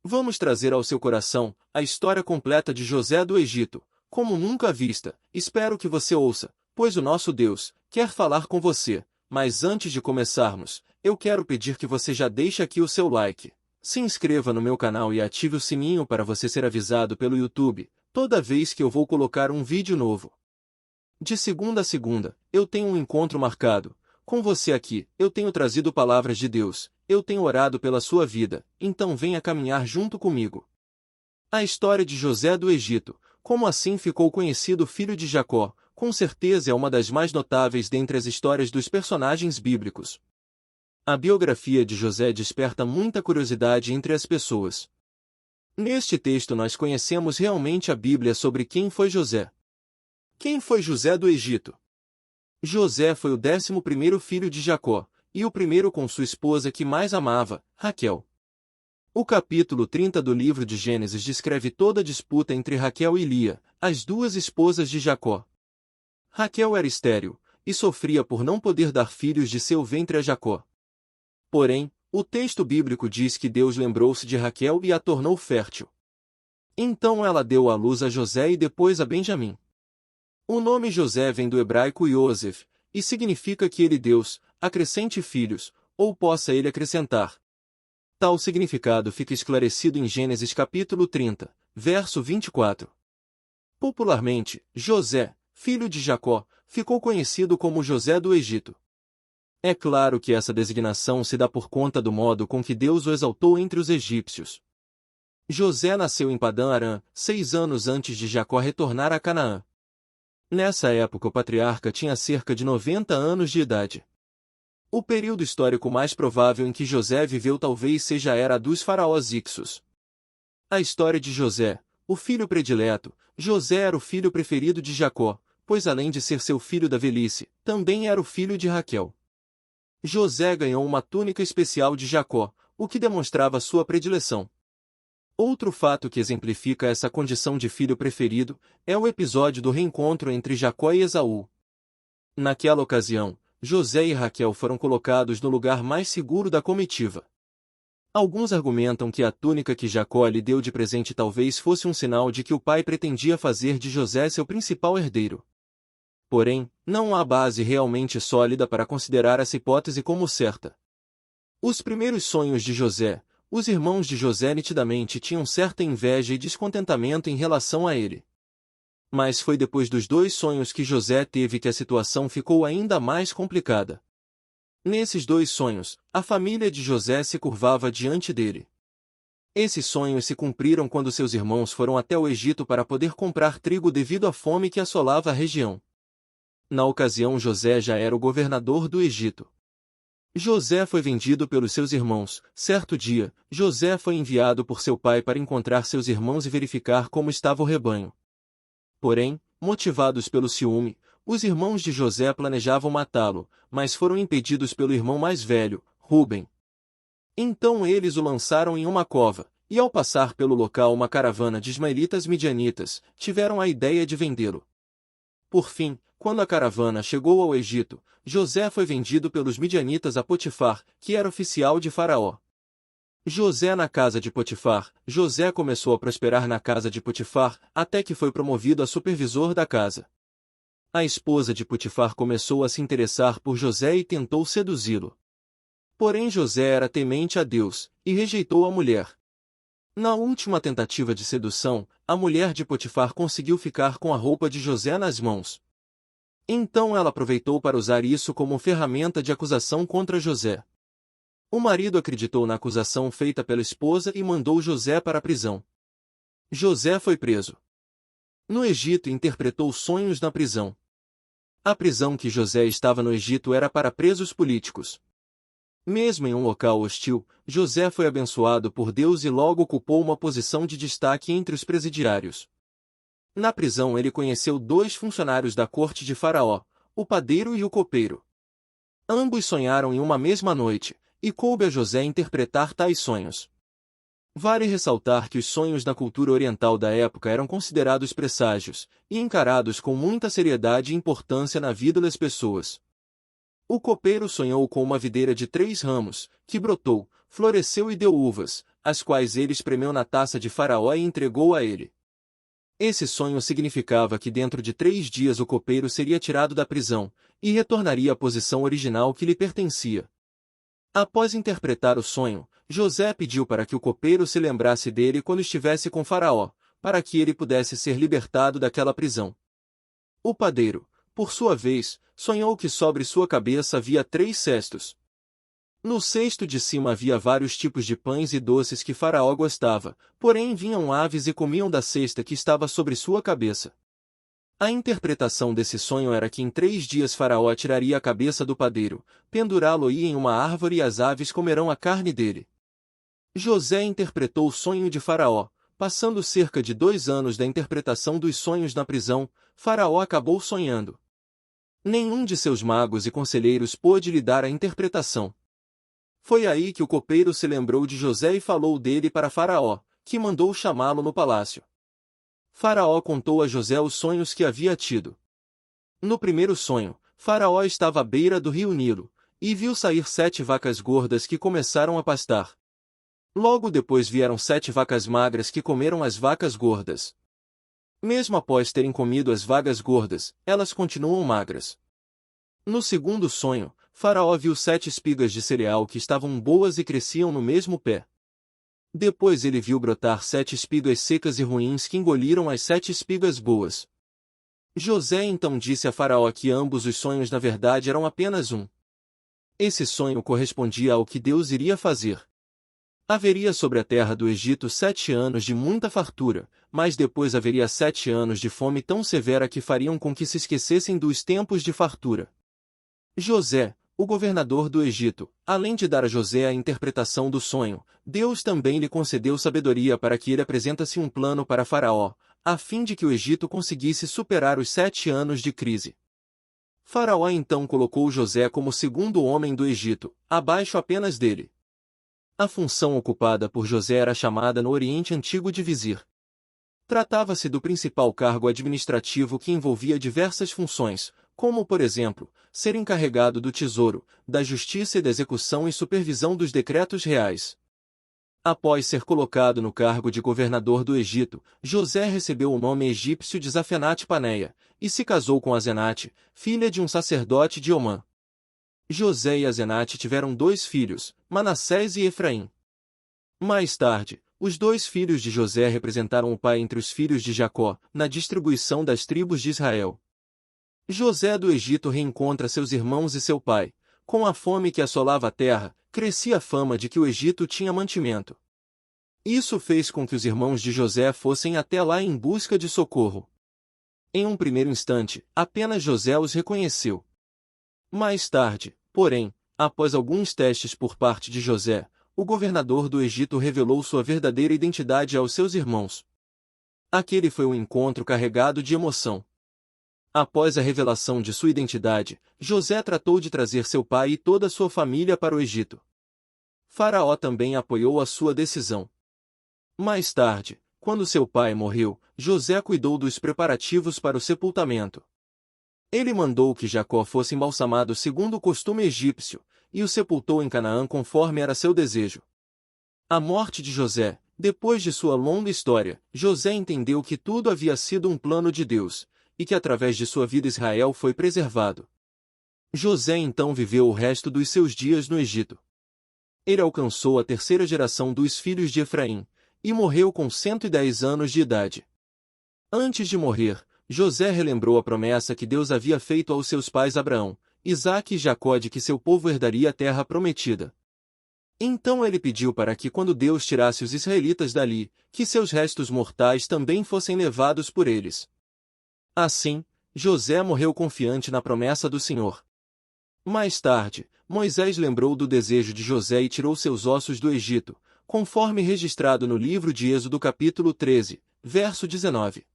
Vamos trazer ao seu coração a história completa de José do Egito, como nunca vista. Espero que você ouça, pois o nosso Deus quer falar com você. Mas antes de começarmos, eu quero pedir que você já deixe aqui o seu like. Se inscreva no meu canal e ative o sininho para você ser avisado pelo YouTube toda vez que eu vou colocar um vídeo novo. De segunda a segunda, eu tenho um encontro marcado com você aqui. Eu tenho trazido palavras de Deus, eu tenho orado pela sua vida, então venha caminhar junto comigo. A história de José do Egito, como assim ficou conhecido filho de Jacó, com certeza é uma das mais notáveis dentre as histórias dos personagens bíblicos. A biografia de José desperta muita curiosidade entre as pessoas. Neste texto nós conhecemos realmente a Bíblia sobre quem foi José. Quem foi José do Egito? José foi o 11º filho de Jacó, e o primeiro com sua esposa que mais amava, Raquel. O capítulo 30 do livro de Gênesis descreve toda a disputa entre Raquel e Lia, as duas esposas de Jacó. Raquel era estéril, e sofria por não poder dar filhos de seu ventre a Jacó. Porém, o texto bíblico diz que Deus lembrou-se de Raquel e a tornou fértil. Então ela deu à luz a José e depois a Benjamim. O nome José vem do hebraico Yosef, e significa que ele Deus acrescente filhos, ou possa ele acrescentar. Tal significado fica esclarecido em Gênesis capítulo 30, verso 24. Popularmente, José, filho de Jacó, ficou conhecido como José do Egito. É claro que essa designação se dá por conta do modo com que Deus o exaltou entre os egípcios. José nasceu em Padã-Arã, 6 anos antes de Jacó retornar a Canaã. Nessa época o patriarca tinha cerca de 90 anos de idade. O período histórico mais provável em que José viveu talvez seja a era dos faraós Ixos. A história de José, o filho predileto. José era o filho preferido de Jacó, pois além de ser seu filho da velhice, também era o filho de Raquel. José ganhou uma túnica especial de Jacó, o que demonstrava sua predileção. Outro fato que exemplifica essa condição de filho preferido é o episódio do reencontro entre Jacó e Esaú. Naquela ocasião, José e Raquel foram colocados no lugar mais seguro da comitiva. Alguns argumentam que a túnica que Jacó lhe deu de presente talvez fosse um sinal de que o pai pretendia fazer de José seu principal herdeiro. Porém, não há base realmente sólida para considerar essa hipótese como certa. Os primeiros sonhos de José. Os irmãos de José nitidamente tinham certa inveja e descontentamento em relação a ele. Mas foi depois dos 2 sonhos que José teve que a situação ficou ainda mais complicada. Nesses 2 sonhos, a família de José se curvava diante dele. Esses sonhos se cumpriram quando seus irmãos foram até o Egito para poder comprar trigo devido à fome que assolava a região. Na ocasião José já era o governador do Egito. José foi vendido pelos seus irmãos. Certo dia, José foi enviado por seu pai para encontrar seus irmãos e verificar como estava o rebanho. Porém, motivados pelo ciúme, os irmãos de José planejavam matá-lo, mas foram impedidos pelo irmão mais velho, Ruben. Então eles o lançaram em uma cova, e ao passar pelo local uma caravana de ismaelitas midianitas, tiveram a ideia de vendê-lo. Por fim, quando a caravana chegou ao Egito, José foi vendido pelos midianitas a Potifar, que era oficial de Faraó. José na casa de Potifar. José começou a prosperar na casa de Potifar, até que foi promovido a supervisor da casa. A esposa de Potifar começou a se interessar por José e tentou seduzi-lo. Porém José era temente a Deus, e rejeitou a mulher. Na última tentativa de sedução, a mulher de Potifar conseguiu ficar com a roupa de José nas mãos. Então ela aproveitou para usar isso como ferramenta de acusação contra José. O marido acreditou na acusação feita pela esposa e mandou José para a prisão. José foi preso. No Egito interpretou sonhos na prisão. A prisão que José estava no Egito era para presos políticos. Mesmo em um local hostil, José foi abençoado por Deus e logo ocupou uma posição de destaque entre os presidiários. Na prisão ele conheceu 2 funcionários da corte de Faraó, o padeiro e o copeiro. Ambos sonharam em uma mesma noite, e coube a José interpretar tais sonhos. Vale ressaltar que os sonhos na cultura oriental da época eram considerados presságios, e encarados com muita seriedade e importância na vida das pessoas. O copeiro sonhou com uma videira de 3 ramos, que brotou, floresceu e deu uvas. as quais ele espremeu na taça de Faraó e entregou a ele. Esse sonho significava que dentro de 3 dias o copeiro seria tirado da prisão, e retornaria à posição original que lhe pertencia. Após interpretar o sonho, José pediu para que o copeiro se lembrasse dele quando estivesse com Faraó, para que ele pudesse ser libertado daquela prisão. O padeiro, por sua vez, sonhou que sobre sua cabeça havia 3 cestos. No cesto de cima havia vários tipos de pães e doces que Faraó gostava, porém vinham aves e comiam da cesta que estava sobre sua cabeça. A interpretação desse sonho era que em 3 dias Faraó tiraria a cabeça do padeiro, pendurá-lo-ia em uma árvore e as aves comerão a carne dele. José interpretou o sonho de Faraó. Passando cerca de 2 anos da interpretação dos sonhos na prisão, Faraó acabou sonhando. Nenhum de seus magos e conselheiros pôde lhe dar a interpretação. Foi aí que o copeiro se lembrou de José e falou dele para Faraó, que mandou chamá-lo no palácio. Faraó contou a José os sonhos que havia tido. No primeiro sonho, Faraó estava à beira do rio Nilo, e viu sair 7 vacas gordas que começaram a pastar. Logo depois vieram 7 vacas magras que comeram as vacas gordas. Mesmo após terem comido as vacas gordas, elas continuam magras. No segundo sonho, Faraó viu 7 espigas de cereal que estavam boas e cresciam no mesmo pé. Depois ele viu brotar 7 espigas secas e ruins que engoliram as 7 espigas boas. José então disse a Faraó que ambos os sonhos na verdade eram apenas um. Esse sonho correspondia ao que Deus iria fazer. Haveria sobre a terra do Egito 7 anos de muita fartura, mas depois haveria 7 anos de fome tão severa que fariam com que se esquecessem dos tempos de fartura. José, o governador do Egito, além de dar a José a interpretação do sonho, Deus também lhe concedeu sabedoria para que ele apresentasse um plano para Faraó, a fim de que o Egito conseguisse superar os 7 anos de crise. Faraó então colocou José como segundo homem do Egito, abaixo apenas dele. A função ocupada por José era chamada no Oriente Antigo de vizir. Tratava-se do principal cargo administrativo que envolvia diversas funções, como, por exemplo, ser encarregado do tesouro, da justiça e da execução e supervisão dos decretos reais. Após ser colocado no cargo de governador do Egito, José recebeu o nome egípcio de Zafenate-Paneia, e se casou com Azenate, filha de um sacerdote de Omã. José e Azenate tiveram 2 filhos, Manassés e Efraim. Mais tarde, os 2 filhos de José representaram o pai entre os filhos de Jacó, na distribuição das tribos de Israel. José do Egito reencontra seus irmãos e seu pai. Com a fome que assolava a terra, crescia a fama de que o Egito tinha mantimento. Isso fez com que os irmãos de José fossem até lá em busca de socorro. Em um primeiro instante, apenas José os reconheceu. Mais tarde, porém, após alguns testes por parte de José, o governador do Egito revelou sua verdadeira identidade aos seus irmãos. Aquele foi um encontro carregado de emoção. Após a revelação de sua identidade, José tratou de trazer seu pai e toda a sua família para o Egito. Faraó também apoiou a sua decisão. Mais tarde, quando seu pai morreu, José cuidou dos preparativos para o sepultamento. Ele mandou que Jacó fosse embalsamado segundo o costume egípcio, e o sepultou em Canaã conforme era seu desejo. A morte de José, depois de sua longa história, José entendeu que tudo havia sido um plano de Deus, e que através de sua vida Israel foi preservado. José então viveu o resto dos seus dias no Egito. Ele alcançou a 3ª geração dos filhos de Efraim, e morreu com 110 anos de idade. Antes de morrer, José relembrou a promessa que Deus havia feito aos seus pais Abraão, Isaque e Jacó de que seu povo herdaria a terra prometida. Então ele pediu para que quando Deus tirasse os israelitas dali, que seus restos mortais também fossem levados por eles. Assim, José morreu confiante na promessa do Senhor. Mais tarde, Moisés lembrou do desejo de José e tirou seus ossos do Egito, conforme registrado no livro de Êxodo capítulo 13, verso 19.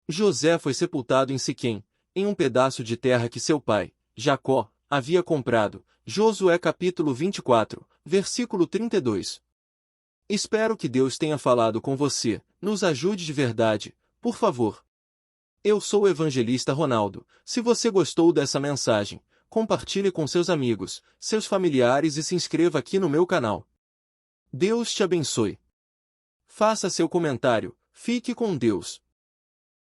José foi sepultado em Siquém, em um pedaço de terra que seu pai, Jacó, havia comprado. Josué capítulo 24, versículo 32. Espero que Deus tenha falado com você, nos ajude de verdade, por favor. Eu sou o evangelista Ronaldo. Se você gostou dessa mensagem, compartilhe com seus amigos, seus familiares e se inscreva aqui no meu canal. Deus te abençoe. Faça seu comentário. Fique com Deus.